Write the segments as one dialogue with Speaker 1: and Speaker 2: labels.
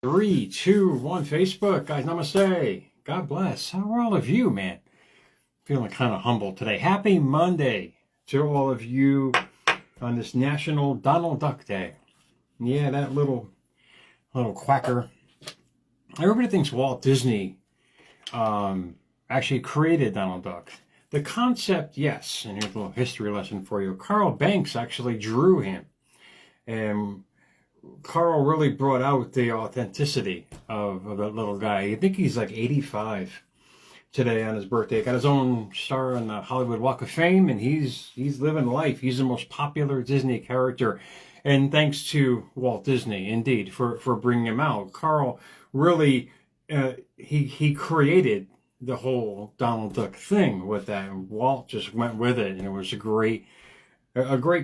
Speaker 1: Three, two, one. Facebook, guys, namaste. God bless. How are all of you, man? Feeling kind of humble today. Happy Monday to all of you on this National Donald Duck Day. Yeah, that little quacker. Everybody thinks Walt Disney actually created Donald Duck. The concept, yes. And here's a little history lesson for you. Carl Banks actually drew him. And Carl really brought out the authenticity of that little guy. I think he's like 85 today on his birthday. Got his own star on the Hollywood Walk of Fame, and he's living life. He's the most popular Disney character, and thanks to Walt Disney, indeed, for bringing him out. Carl really he created the whole Donald Duck thing with that, and Walt just went with it, and it was a great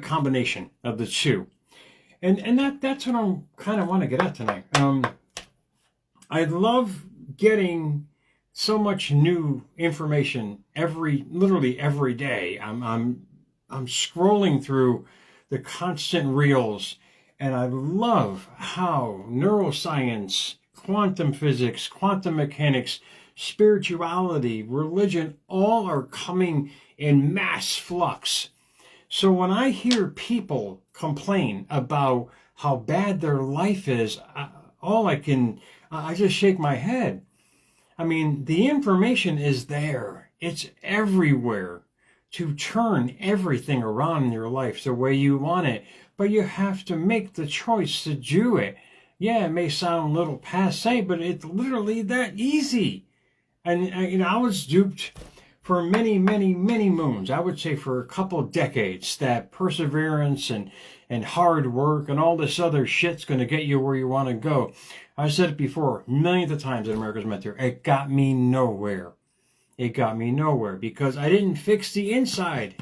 Speaker 1: combination of the two. And that's what I kind of want to get at tonight. I love getting so much new information literally every day. I'm scrolling through the constant reels, and I love how neuroscience, quantum physics, quantum mechanics, spirituality, religion, all are coming in mass flux. So when I hear people complain about how bad their life is, I just shake my head. I mean, the information is there. It's everywhere to turn everything around in your life the way you want it. But you have to make the choice to do it. Yeah, it may sound a little passé, but it's literally that easy. And I was duped for many, many, many moons. I would say for a couple of decades, that perseverance and hard work and all this other shit's going to get you where you want to go. I said it before, millions of times at America's Mentor. It got me nowhere. It got me nowhere because I didn't fix the inside.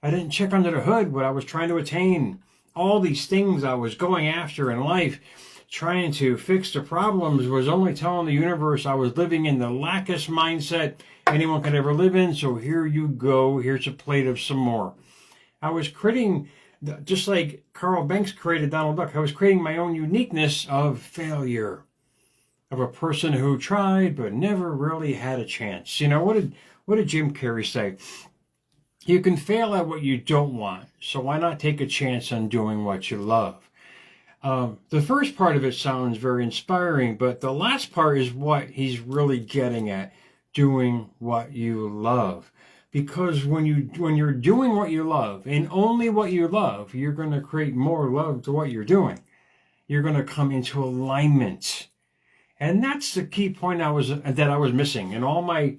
Speaker 1: I didn't check under the hood what I was trying to attain. All these things I was going after in life, trying to fix the problems, was only telling the universe I was living in the lackest mindset anyone could ever live in. So here you go. Here's a plate of some more. I was creating, just like Carl Banks created Donald Duck, I was creating my own uniqueness of failure, of a person who tried but never really had a chance. You know, what did Jim Carrey say? You can fail at what you don't want, so why not take a chance on doing what you love? The first part of it sounds very inspiring, but the last part is what he's really getting at. Doing what you love, because when you're doing what you love and only what you love, you're going to create more love to what you're doing. You're going to come into alignment, and that's the key point that I was missing in all my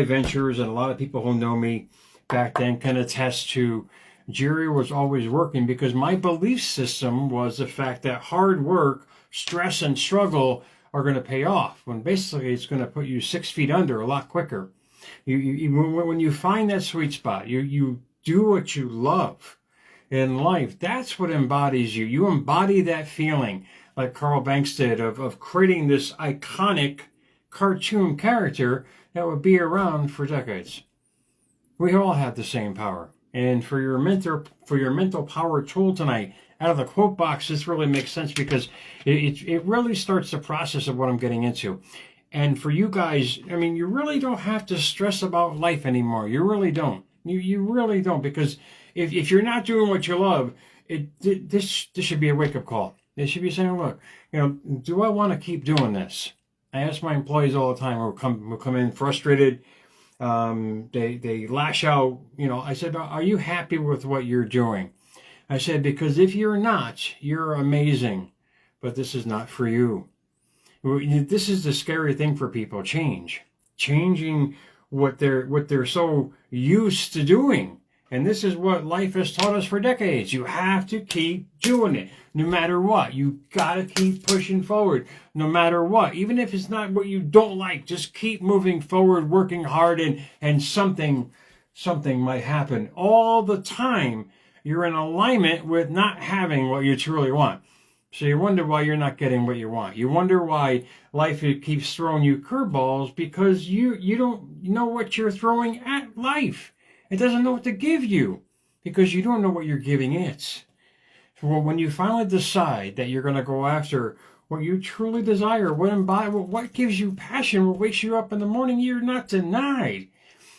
Speaker 1: ventures. And a lot of people who know me back then can attest to Jerry was always working, because my belief system was the fact that hard work, stress, and struggle are going to pay off, when basically it's going to put you 6 feet under a lot quicker. When you find that sweet spot, you do what you love in life. That's what embodies you. You embody that feeling, like Carl Banks did, of creating this iconic cartoon character that would be around for decades. We all have the same power. And for your mental power tool tonight, out of the quote box, this really makes sense, because it really starts the process of what I'm getting into. And for you guys, I mean, you really don't have to stress about life anymore. You really don't. You really don't, because if you're not doing what you love, this should be a wake-up call. It should be saying, look, do I want to keep doing this? I ask my employees all the time who come in frustrated. They lash out. I said, are you happy with what you're doing? I said, because if you're not, you're amazing, but this is not for you. This is the scary thing for people: changing what they're so used to doing. And this is what life has taught us for decades. You have to keep doing it, no matter what. You gotta keep pushing forward, no matter what. Even if it's not what you don't like, just keep moving forward, working hard, and something might happen. All the time, you're in alignment with not having what you truly want. So you wonder why you're not getting what you want. You wonder why life keeps throwing you curveballs, because you don't know what you're throwing at life. It doesn't know what to give you, because you don't know what you're giving it. Well, when you finally decide that you're going to go after what you truly desire, what gives you passion, what wakes you up in the morning, you're not denied.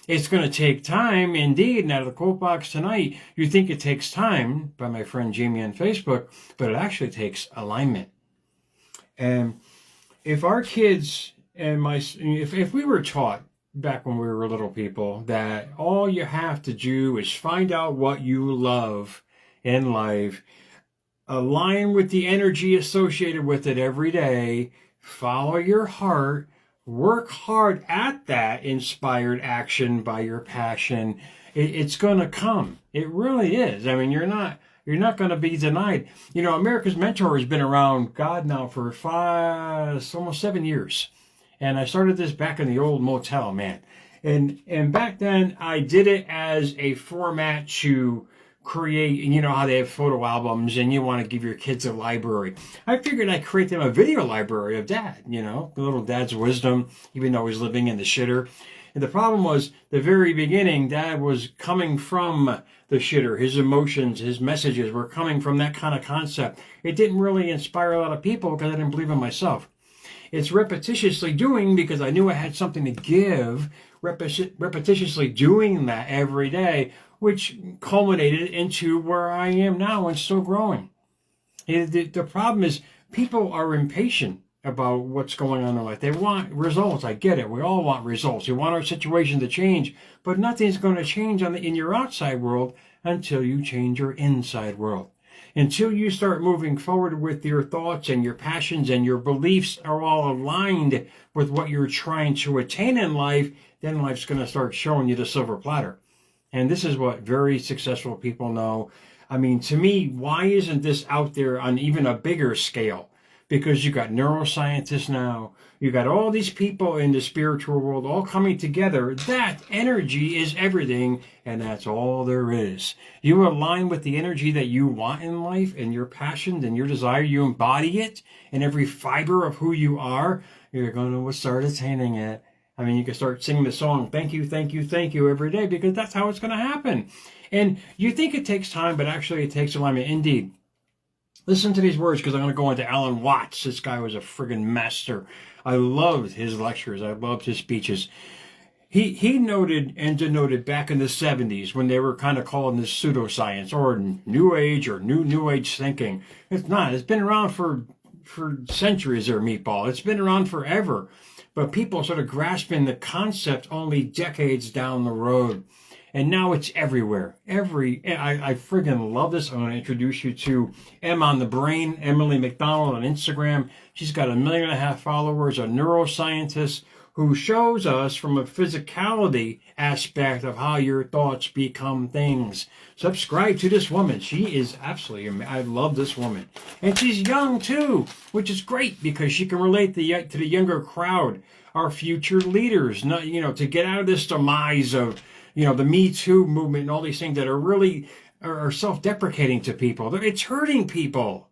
Speaker 1: It's going to take time, indeed, and out of the quote box tonight, you think it takes time, by my friend Jamie on Facebook, but it actually takes alignment. And if our kids and if we were taught back when we were little people that all you have to do is find out what you love in life, align with the energy associated with it every day, follow your heart, work hard at that inspired action by your passion, it's going to come. It really is. I mean, you're not going to be denied. You know, America's Mentor has been around, God, now for almost 7 years. And I started this back in the old motel, man. And back then, I did it as a format to create, you know how they have photo albums and you want to give your kids a library. I figured I'd create them a video library of Dad, you know, the little Dad's wisdom, even though he's living in the shitter. And the problem was, the very beginning, Dad was coming from the shitter. His emotions, his messages were coming from that kind of concept. It didn't really inspire a lot of people because I didn't believe in myself. It's repetitiously doing, because I knew I had something to give, repetitiously doing that every day, which culminated into where I am now and still growing. The problem is people are impatient about what's going on in their life. They want results. I get it. We all want results. We want our situation to change, but nothing's going to change in your outside world until you change your inside world. Until you start moving forward with your thoughts and your passions and your beliefs are all aligned with what you're trying to attain in life, then life's going to start showing you the silver platter. And this is what very successful people know. I mean, to me, why isn't this out there on even a bigger scale? Because you got neuroscientists now, you got all these people in the spiritual world all coming together. That energy is everything, and that's all there is. You align with the energy that you want in life and your passion and your desire. You embody it in every fiber of who you are. You're going to start attaining it. I mean, you can start singing the song, thank you, thank you, thank you, every day, because that's how it's going to happen. And you think it takes time, but actually it takes alignment. Indeed. Listen to these words, because I'm going to go into Alan Watts. This guy was a friggin' master. I loved his lectures. I loved his speeches. He noted and denoted back in the 70s when they were kind of calling this pseudoscience or New Age or New Age thinking. It's not. It's been around for centuries there, Meatball. It's been around forever. But people sort of grasping the concept only decades down the road. And now it's everywhere. I friggin' love this. I'm going to introduce you to M on the Brain, Emily McDonald on Instagram. She's got 1.5 million followers, a neuroscientist who shows us from a physicality aspect of how your thoughts become things. Subscribe to this woman. She is absolutely amazing. I love this woman. And she's young too, which is great because she can relate to the younger crowd, our future leaders, not, you know, to get out of this demise of, you know, the Me Too movement and all these things that are really are self-deprecating to people. It's hurting people.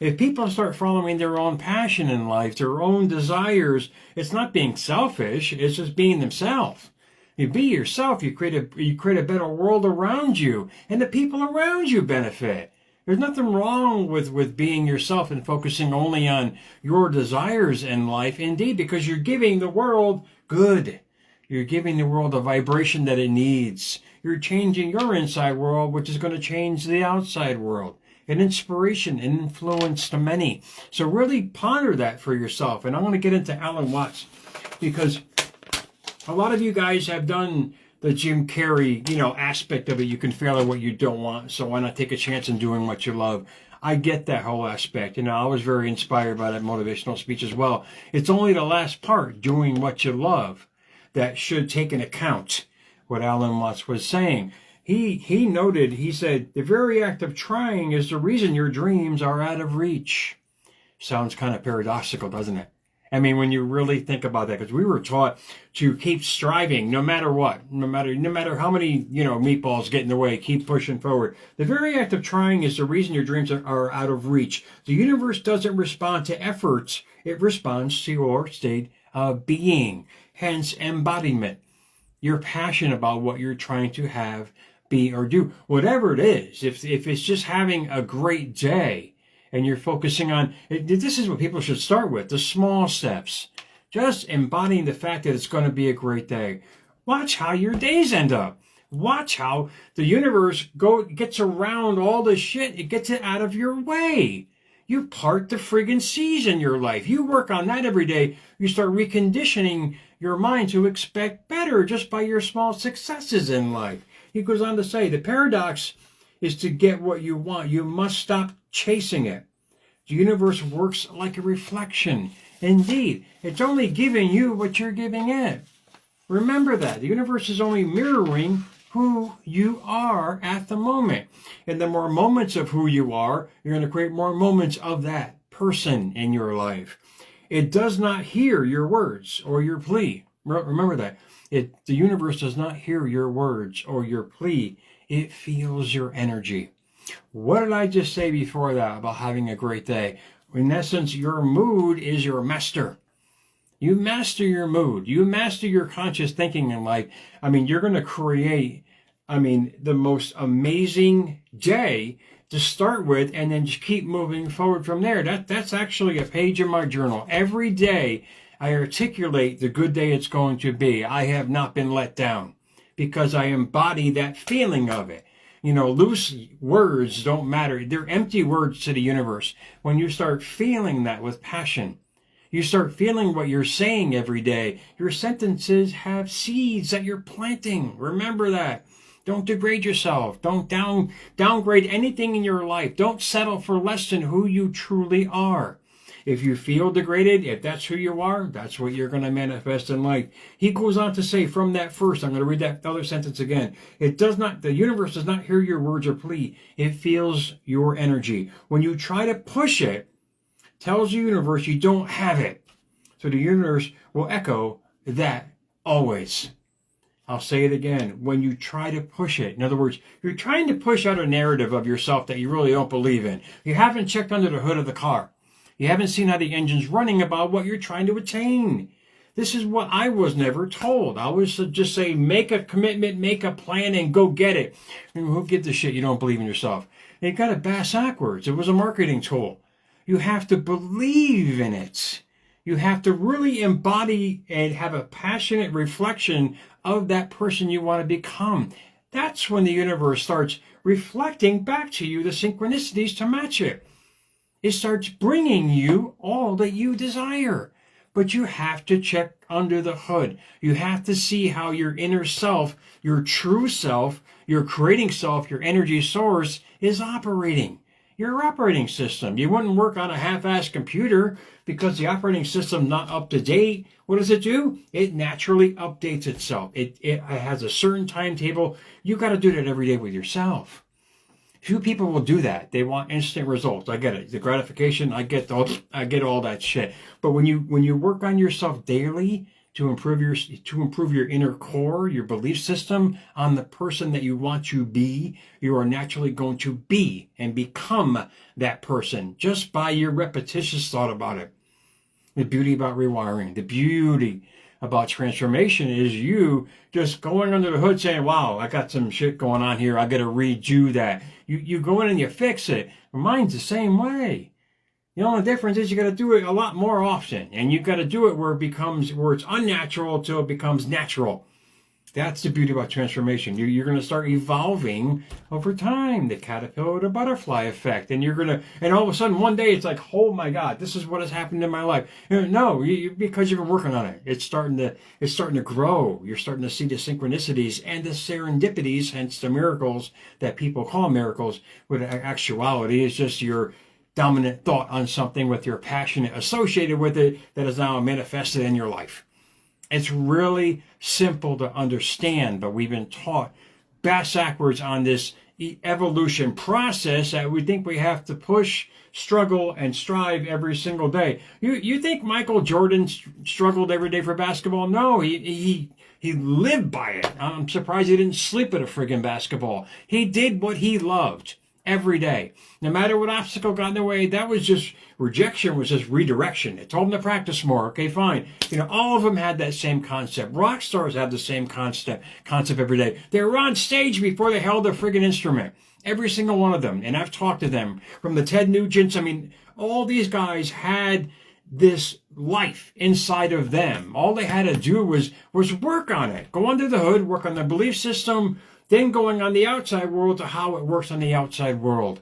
Speaker 1: If people start following their own passion in life, their own desires, it's not being selfish, it's just being themselves. You be yourself, you create a better world around you, and the people around you benefit. There's nothing wrong with being yourself and focusing only on your desires in life, indeed, because you're giving the world good. You're giving the world a vibration that it needs. You're changing your inside world, which is going to change the outside world. An inspiration, an influence to many. So really ponder that for yourself. And I want to get into Alan Watts because a lot of you guys have done the Jim Carrey, you know, aspect of it. You can fail at what you don't want. So why not take a chance in doing what you love? I get that whole aspect. You know, I was very inspired by that motivational speech as well. It's only the last part, doing what you love, that should take into account what Alan Watts was saying. He noted, he said, the very act of trying is the reason your dreams are out of reach. Sounds kind of paradoxical, doesn't it? I mean, when you really think about that, because we were taught to keep striving no matter what, no matter how many, you know, meatballs get in the way, keep pushing forward. The very act of trying is the reason your dreams are out of reach. The universe doesn't respond to efforts. It responds to your state of being. Hence, embodiment. You're passionate about what you're trying to have, be, or do. Whatever it is, if it's just having a great day and you're focusing on, this is what people should start with, the small steps. Just embodying the fact that it's going to be a great day. Watch how your days end up. Watch how the universe gets around all the shit. It gets it out of your way. You part the friggin' seas in your life. You work on that every day. You start reconditioning your mind to expect better just by your small successes in life. He goes on to say, the paradox is to get what you want. You must stop chasing it. The universe works like a reflection. Indeed, it's only giving you what you're giving it. Remember that. The universe is only mirroring who you are at the moment. And the more moments of who you are, you're going to create more moments of that person in your life. It does not hear your words or your plea. Remember that. The universe does not hear your words or your plea. It feels your energy. What did I just say before that about having a great day? In essence, your mood is your master. You master your mood. You master your conscious thinking in life. I mean, you're going to create, the most amazing day to start with, and then just keep moving forward from there. That's actually a page in my journal. Every day, I articulate the good day it's going to be. I have not been let down because I embody that feeling of it. Loose words don't matter. They're empty words to the universe. When you start feeling that with passion, you start feeling what you're saying every day. Your sentences have seeds that you're planting. Remember that. Don't degrade yourself. Don't downgrade anything in your life. Don't settle for less than who you truly are. If you feel degraded, if that's who you are, that's what you're going to manifest in life. He goes on to say from that first, I'm going to read that other sentence again. The universe does not hear your words or plea. It feels your energy. When you try to push it, tells the universe you don't have it. So the universe will echo that always. I'll say it again. When you try to push it, in other words, you're trying to push out a narrative of yourself that you really don't believe in. You haven't checked under the hood of the car. You haven't seen how the engine's running about what you're trying to attain. This is what I was never told. I was just say, make a commitment, make a plan, and go get it. And who gives a shit you don't believe in yourself? It got it backwards. It was a marketing tool. You have to believe in it. You have to really embody and have a passionate reflection of that person you want to become. That's when the universe starts reflecting back to you the synchronicities to match it. It starts bringing you all that you desire. But you have to check under the hood. You have to see how your inner self, your true self, your creating self, your energy source is operating. Your operating system. You wouldn't work on a half-assed computer because the operating system's not up to date. What does it do? It naturally updates itself. It has a certain timetable. You got to do that every day with yourself. Few people will do that. They want instant results. I get it. The gratification, I get all that shit. But when you work on yourself daily to improve your inner core, your belief system on the person that you want to be, you are naturally going to be and become that person just by your repetitious thought about it. The beauty about rewiring, the beauty about transformation is you just going under the hood saying, wow, I got some shit going on here. I got to redo that. You go in and you fix it. Mine's the same way. The only difference is you got to do it a lot more often, and you got to do it where it's unnatural until it becomes natural. That's the beauty about transformation. You're going to start evolving over time, the caterpillar to butterfly effect, and all of a sudden one day it's like, oh my God, this is what has happened in my life. No, because you've been working on it. It's starting to grow. You're starting to see the synchronicities and the serendipities, hence the miracles that people call miracles. With actuality, it's just your dominant thought on something with your passion associated with it that is now manifested in your life. It's really simple to understand, but we've been taught backwards on this evolution process that we think we have to push, struggle, and strive every single day. You think Michael Jordan struggled every day for basketball? No, he lived by it. I'm surprised he didn't sleep at a friggin' basketball. He did what he loved every day. No matter what obstacle got in the way, that was just rejection, was just redirection. It told him to practice more. Okay, fine. All of them had that same concept. Rock stars have the same concept every day. They were on stage before they held their friggin' instrument. Every single one of them. And I've talked to them. From the Ted Nugents, I mean, all these guys had this life inside of them. All they had to do was work on it. Go under the hood, work on the belief system, then going on the outside world to how it works on the outside world.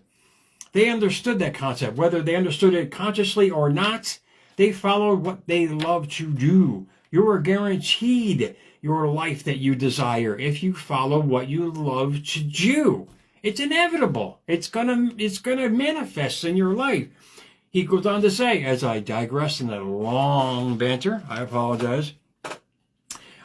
Speaker 1: They understood that concept. Whether they understood it consciously or not, they followed what they love to do. You are guaranteed your life that you desire if you follow what you love to do. It's inevitable. It's gonna manifest in your life. He goes on to say, as I digress in a long banter, I apologize.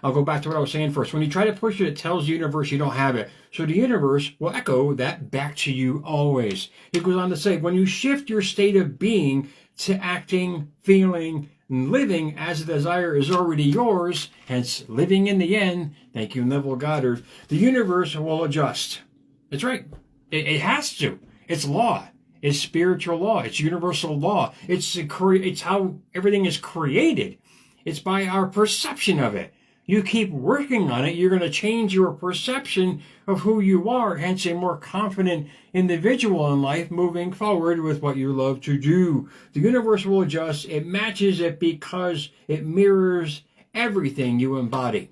Speaker 1: I'll go back to what I was saying first. When you try to push it, it tells the universe you don't have it. So the universe will echo that back to you always. He goes on to say, when you shift your state of being to acting, feeling, and living as the desire is already yours, hence living in the end, thank you, Neville Goddard, the universe will adjust. That's right. It has to. It's law. It's spiritual law. It's universal law. It's how everything is created. It's by our perception of it. You keep working on it, you're going to change your perception of who you are, hence a more confident individual in life moving forward with what you love to do. The universe will adjust. It matches it because it mirrors everything you embody.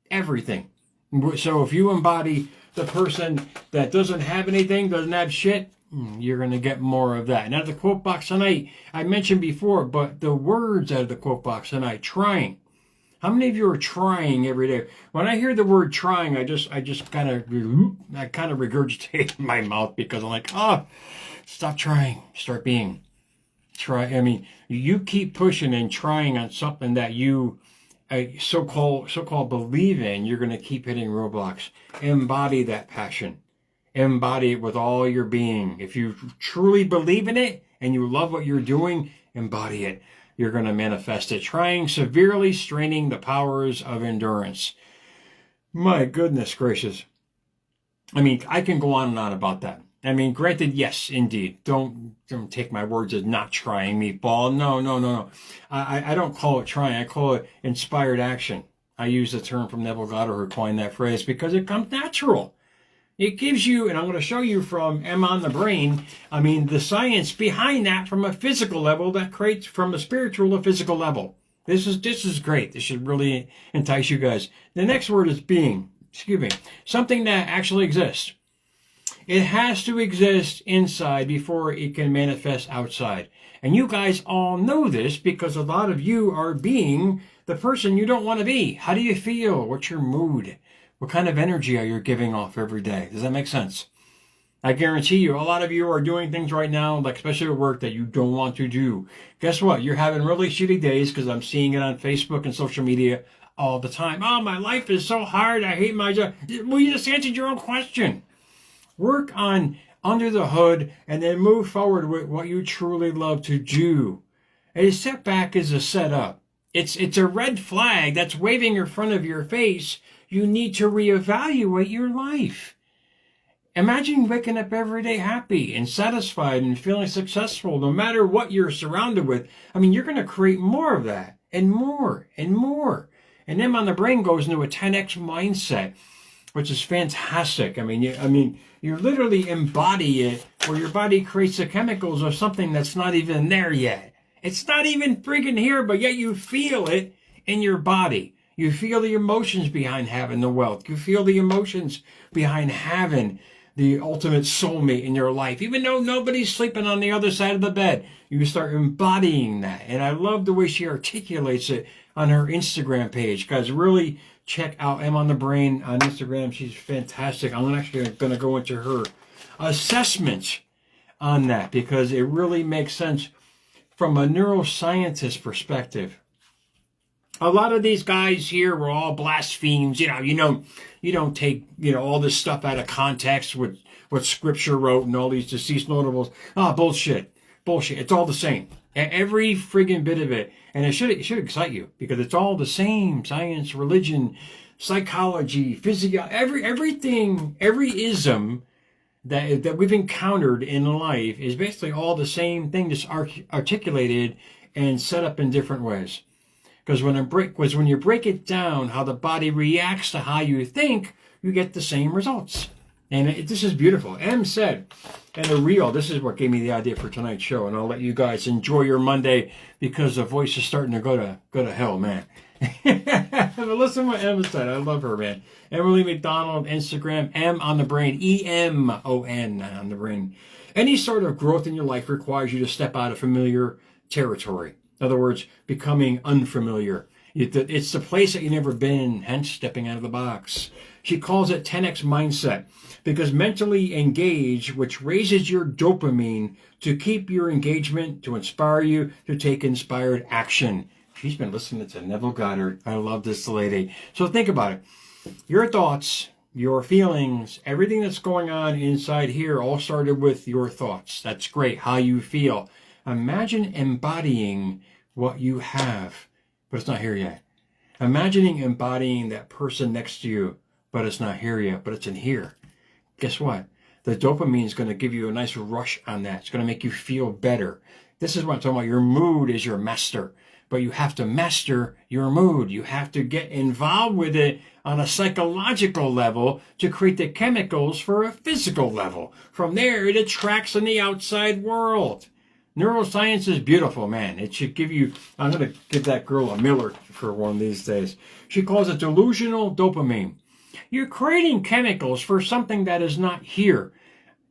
Speaker 1: Everything. So if you embody the person that doesn't have anything, doesn't have shit, you're going to get more of that. Now the quote box tonight, I mentioned before, but the words out of the quote box tonight, trying. How many of you are trying every day? When I hear the word trying, I just kind of regurgitate in my mouth because I'm like, stop trying, start being. I mean, you keep pushing and trying on something that you so-called believe in, you're going to keep hitting roadblocks. Embody that passion. Embody it with all your being. If you truly believe in it and you love what you're doing, embody it. You're going to manifest it. Trying, severely straining the powers of endurance. My goodness gracious. I mean, I can go on and on about that. I mean, granted, yes, indeed. Don't take my words as not trying, meatball. No. I don't call it trying. I call it inspired action. I use the term from Neville Goddard who coined that phrase because it comes natural. It gives you, and I'm going to show you from M on the Brain, I mean, the science behind that from a physical level that creates from a spiritual to physical level. This is great. This should really entice you guys. The next word is being. Something that actually exists. It has to exist inside before it can manifest outside. And you guys all know this because a lot of you are being the person you don't want to be. How do you feel? What's your mood? What kind of energy are you giving off every day? Does that make sense? I guarantee you, a lot of you are doing things right now, like especially at work, that you don't want to do. Guess what? You're having really shitty days because I'm seeing it on Facebook and social media all the time. Oh, my life is so hard. I hate my job. Well, you just answered your own question. Work on under the hood and then move forward with what you truly love to do. A setback is a setup. It's a red flag that's waving in front of your face. You need to reevaluate your life. Imagine waking up every day happy and satisfied and feeling successful no matter what you're surrounded with. I mean, you're going to create more of that and more and more. And then on the brain goes into a 10x mindset, which is fantastic. I mean, you literally embody it where your body creates the chemicals of something that's not even there yet. It's not even freaking here, but yet you feel it in your body. You feel the emotions behind having the wealth. You feel the emotions behind having the ultimate soulmate in your life. Even though nobody's sleeping on the other side of the bed, you start embodying that. And I love the way she articulates it on her Instagram page. Guys, really check out M on the Brain on Instagram. She's fantastic. I'm actually going to go into her assessments on that because it really makes sense from a neuroscientist perspective. A lot of these guys here were all blasphemes. You don't take, all this stuff out of context with what scripture wrote and all these deceased notables. Bullshit. It's all the same. Every friggin' bit of it. And it should excite you because it's all the same. Science, religion, psychology, physiology, everything, every ism that we've encountered in life is basically all the same thing, just articulated and set up in different ways. Because when you break it down, how the body reacts to how you think, you get the same results. And this is beautiful. M said, and the real, this is what gave me the idea for tonight's show. And I'll let you guys enjoy your Monday because the voice is starting to go to hell, man. But listen to what M said. I love her, man. Emily McDonald, Instagram, M on the brain, EMON on the brain. Any sort of growth in your life requires you to step out of familiar territory. In other words, becoming unfamiliar. It's the place that you've never been, hence stepping out of the box. She calls it 10x mindset because mentally engage, which raises your dopamine to keep your engagement, to inspire you to take inspired action. She's been listening to Neville Goddard. I love this lady. So think about it. Your thoughts, your feelings, everything that's going on inside here all started with your thoughts. That's great. How you feel. Imagine embodying what you have, but it's not here yet. Imagining embodying that person next to you, but it's not here yet, but it's in here. Guess what? The dopamine is going to give you a nice rush on that. It's going to make you feel better. This is what I'm talking about. Your mood is your master, but you have to master your mood. You have to get involved with it on a psychological level to create the chemicals for a physical level. From there, it attracts in the outside world. Neuroscience is beautiful, man. It should give you, I'm going to give that girl a Miller for one of these days. She calls it delusional dopamine. You're creating chemicals for something that is not here.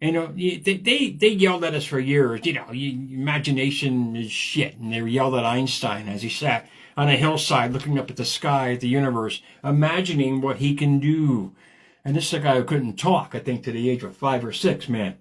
Speaker 1: You know, they yelled at us for years, imagination is shit. And they yelled at Einstein as he sat on a hillside looking up at the sky, at the universe, imagining what he can do. And this is a guy who couldn't talk, I think, to the age of 5 or 6, man.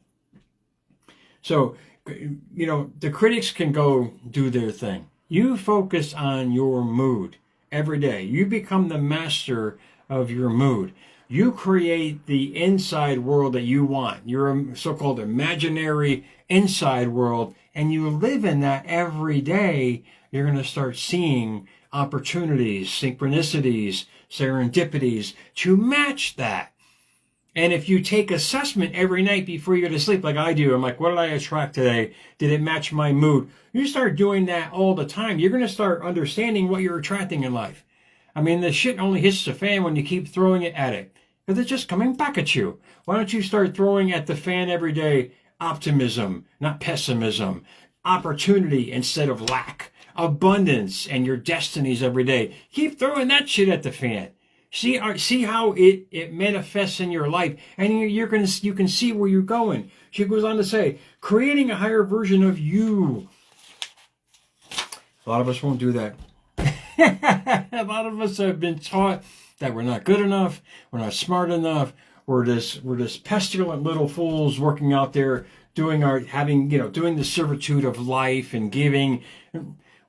Speaker 1: So, the critics can go do their thing. You focus on your mood every day. You become the master of your mood. You create the inside world that you want, your so-called imaginary inside world, and you live in that every day. You're going to start seeing opportunities, synchronicities, serendipities to match that. And if you take assessment every night before you go to sleep, like I do, I'm like, what did I attract today? Did it match my mood? You start doing that all the time. You're going to start understanding what you're attracting in life. I mean, the shit only hits the fan when you keep throwing it at it. Because it's just coming back at you. Why don't you start throwing at the fan every day optimism, not pessimism, opportunity instead of lack, abundance, and your destinies every day. Keep throwing that shit at the fan. See how it manifests in your life, and you can see where you're going. She goes on to say, creating a higher version of you. A lot of us won't do that. A lot of us have been taught that we're not good enough, we're not smart enough, we're this pestilent little fools working out there doing the servitude of life and giving.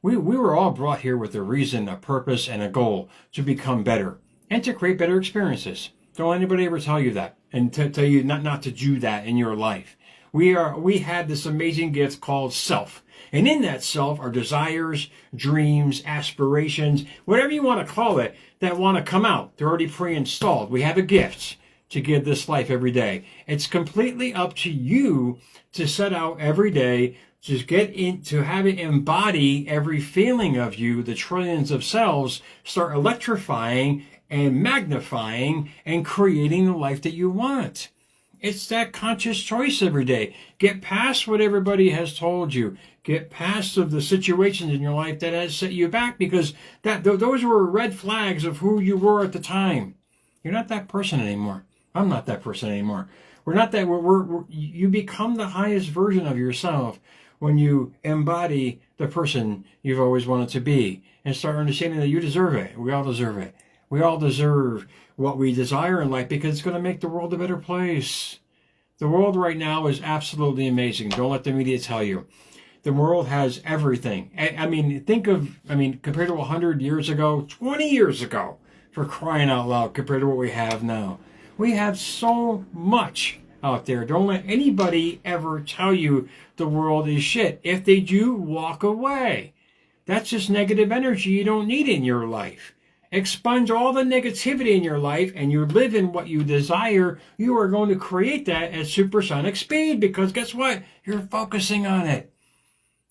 Speaker 1: We were all brought here with a reason, a purpose, and a goal to become better and to create better experiences. Don't anybody ever tell you that and to tell you not to do that in your life. We had this amazing gift called self. And in that self are desires, dreams, aspirations, whatever you want to call it, that want to come out. They're already pre-installed. We have a gift to give this life every day. It's completely up to you to set out every day to have it embody every feeling of you. The trillions of cells start electrifying and magnifying and creating the life that you want. It's that conscious choice every day. Get past what everybody has told you. Get past of the situations in your life that has set you back, because those were red flags of who you were at the time. You're not that person anymore. I'm not that person anymore. We're not that. You become the highest version of yourself when you embody the person you've always wanted to be and start understanding that you deserve it. We all deserve it. We all deserve what we desire in life because it's going to make the world a better place. The world right now is absolutely amazing. Don't let the media tell you. The world has everything. I mean, compared to 100 years ago, 20 years ago, for crying out loud, compared to what we have now. We have so much out there. Don't let anybody ever tell you the world is shit. If they do, walk away. That's just negative energy you don't need in your life. Expunge all the negativity in your life and you live in what you desire. You are going to create that at supersonic speed, because guess what? You're focusing on it.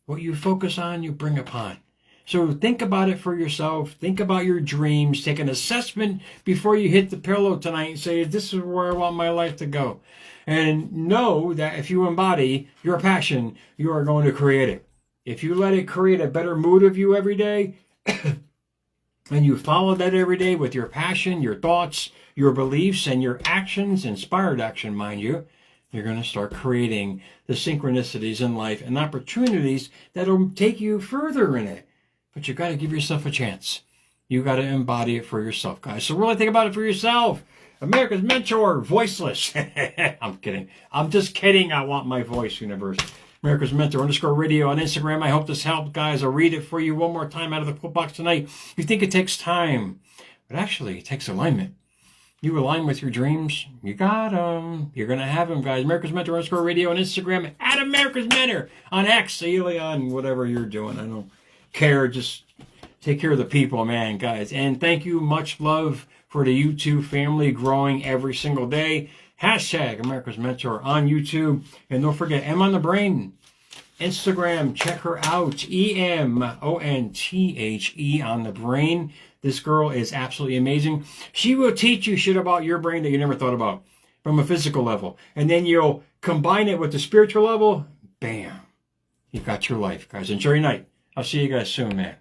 Speaker 1: What you focus on, you bring upon. So think about it for yourself. Think about your dreams. Take an assessment before you hit the pillow tonight and say, this is where I want my life to go. And know that if you embody your passion, you are going to create it. If you let it create a better mood of you every day, and you follow that every day with your passion, your thoughts, your beliefs, and your actions, inspired action, mind you, you're going to start creating the synchronicities in life and opportunities that'll take you further in it. But you got to give yourself a chance. You got to embody it for yourself, guys. So really think about it for yourself. America's Mentor, voiceless. I'm kidding. I'm just kidding. I want my voice, universe. America's Mentor _radio on Instagram. I hope this helped, guys. I'll read it for you one more time out of the quote box tonight. You think it takes time, but actually it takes alignment. You align with your dreams, you got them. You're going to have them, guys. America's Mentor _radio on Instagram. At America's Mentor on X, on whatever you're doing. I don't care. Just take care of the people, man, guys. And thank you. Much love for the YouTube family growing every single day. Hashtag America's Mentor on YouTube. And don't forget, M on the Brain. Instagram, check her out. EMONTHE on the Brain. This girl is absolutely amazing. She will teach you shit about your brain that you never thought about from a physical level. And then you'll combine it with the spiritual level. Bam. You've got your life, guys. Enjoy your night. I'll see you guys soon, man.